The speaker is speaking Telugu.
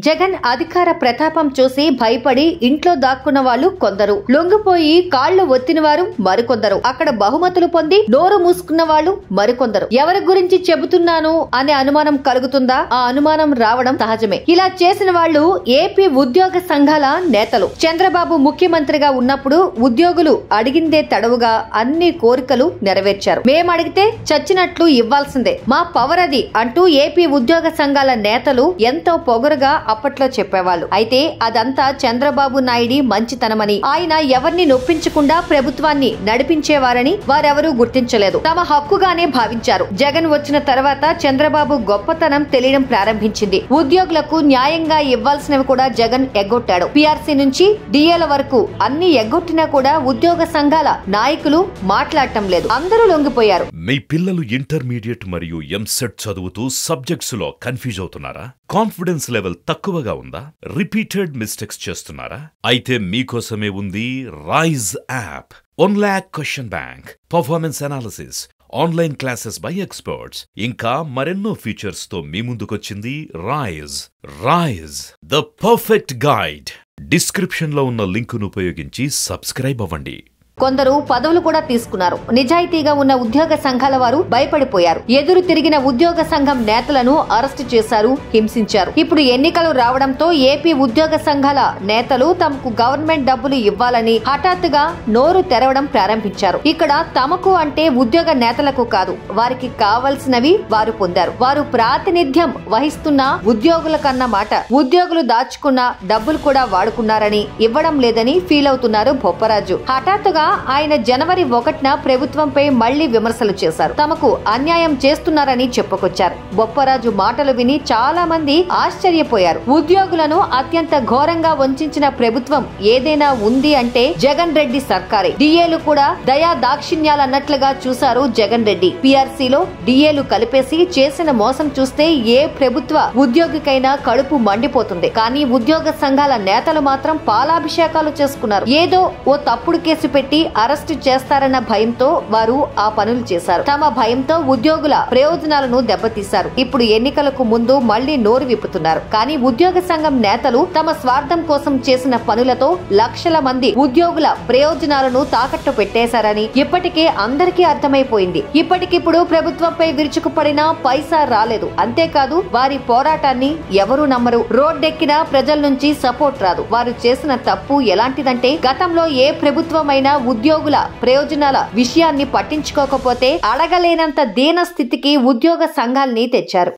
జగన్ అధికార ప్రతాపం చూసి భయపడి ఇంట్లో దాక్కున్న వాళ్ళు కొందరు, లొంగిపోయి కాళ్లు ఒత్తిన వారు మరికొందరు, అక్కడ బహుమతులు పొంది నోరు మూసుకున్న వాళ్ళు మరికొందరు. ఎవరి గురించి చెబుతున్నాను అనే అనుమానం కలుగుతుందా? ఆ అనుమానం రావడం సహజమే. ఇలా చేసిన వాళ్ళు ఏపీ ఉద్యోగ సంఘాల నేతలు. చంద్రబాబు ముఖ్యమంత్రిగా ఉన్నప్పుడు ఉద్యోగులు అడిగిందే తడవుగా అన్ని కోరికలు నెరవేర్చారు. మేమడిగితే చచ్చినట్లు ఇవ్వాల్సిందే, మా పవర్ అది అంటూ ఏపీ ఉద్యోగ సంఘాల నేతలు ఎంతో పొగరుగా అప్పట్లో చెప్పేవాళ్ళు. అయితే అదంతా చంద్రబాబు నాయుడి మంచితనమని, ఆయన ఎవరిని నొప్పించకుండా ప్రభుత్వాన్ని నడిపించేవారని వారెవరూ గుర్తించలేదు. తమ హక్కుగానే భావించారు. జగన్ వచ్చిన తర్వాత చంద్రబాబు గొప్పతనం తెలియడం ప్రారంభించింది. ఉద్యోగులకు న్యాయంగా ఇవ్వాల్సినవి కూడా జగన్ ఎగ్గొట్టాడు. పిఆర్సీ నుంచి డిఏల వరకు అన్ని ఎగ్గొట్టినా కూడా ఉద్యోగ సంఘాల నాయకులు మాట్లాడటం లేదు. అందరూ లొంగిపోయారు. మీ పిల్లలు ఇంటర్మీడియట్ మరియు ఎంసెట్ చదువుతూ సబ్జెక్ట్స్ లో కన్ఫ్యూజ్ అవుతున్నారా? కాన్ఫిడెన్స్ లెవెల్ తక్కువగా ఉందా? రిపీటెడ్ మిస్టేక్స్ చేస్తున్నారా? అయితే మీకోసమే ఉంది Rise app. 1 lakh question bank, performance analysis, online classes by experts, ఇంకా మరెన్నో ఫీచర్స్ తో మీ ముందుకొచ్చింది Rise the perfect guide. Description లో ఉన్న లింకును ఉపయోగించి సబ్స్క్రైబ్ అవ్వండి. కొందరు పదవులు కూడా తీసుకున్నారు. నిజాయితీగా ఉన్న ఉద్యోగ సంఘాల వారు భయపడిపోయారు. ఎదురు తిరిగిన ఉద్యోగ సంఘం నేతలను అరెస్టు చేశారు, హింసించారు. ఇప్పుడు ఎన్నికలు రావడంతో ఏపీ ఉద్యోగ సంఘాల నేతలు తమకు గవర్నమెంట్ డబ్బులు ఇవ్వాలని హఠాత్తుగా నోరు తెరవడం ప్రారంభించారు. ఇక్కడ తమకు అంటే ఉద్యోగ నేతలకు కాదు, వారికి కావలసినవి వారు పొందారు. వారు ప్రాతినిధ్యం వహిస్తున్న ఉద్యోగుల కన్నమాట. ఉద్యోగులు దాచుకున్న డబ్బులు కూడా వాడుకున్నారని, ఇవ్వడం లేదని ఫీల్ అవుతున్నారు బొప్పరాజు. హఠాత్తుగా ఆయన జనవరి 1న ప్రభుత్వంపై మళ్లీ విమర్శలు చేశారు. తమకు అన్యాయం చేస్తున్నారని చెప్పుకొచ్చారు. బొప్పరాజు మాటలు విని చాలా మంది ఆశ్చర్యపోయారు. ఉద్యోగులను అత్యంత ఘోరంగా వంచిన ప్రభుత్వం ఏదైనా ఉంది అంటే జగన్ రెడ్డి సర్కారే. డిఏలు కూడా దయా దాక్షిణ్యాలన్నట్లుగా చూశారు జగన్ రెడ్డి. పిఆర్సీలో డిఏలు కలిపేసి చేసిన మోసం చూస్తే ఏ ప్రభుత్వ ఉద్యోగికైనా కడుపు మండిపోతుంది. కానీ ఉద్యోగ సంఘాల నేతలు మాత్రం పాలాభిషేకాలు చేసుకున్నారు. ఏదో ఓ తప్పుడు కేసు పెట్టి అరెస్టు చేస్తారన్న భయంతో వారు ఆ పనులు చేశారు. తమ భయంతో ఉద్యోగుల ప్రయోజనాలను దెబ్బతీశారు. ఇప్పుడు ఎన్నికలకు ముందు మళ్లీ నోరు విప్పుతున్నారు. కానీ ఉద్యోగ సంఘం నేతలు తమ స్వార్థం కోసం చేసిన పనులతో లక్షల మంది ఉద్యోగుల ప్రయోజనాలను తాకట్టు పెట్టేశారని ఇప్పటికే అందరికీ అర్థమైపోయింది. ఇప్పటికిప్పుడు ప్రభుత్వంపై విరుచుకుపడినా పైసా రాలేదు. అంతేకాదు వారి పోరాటాన్ని ఎవరూ నమ్మరు. రోడ్డెక్కిన ప్రజల నుంచి సపోర్ట్ రాదు. వారు చేసిన తప్పు ఎలాంటిదంటే గతంలో ఏ ప్రభుత్వమైనా ఉద్యోగుల ప్రయోజనాల విషయాన్ని పట్టించుకోకపోతే అడగలేనంత దీన స్థితికి ఉద్యోగ సంఘాల్ని తెచ్చారు.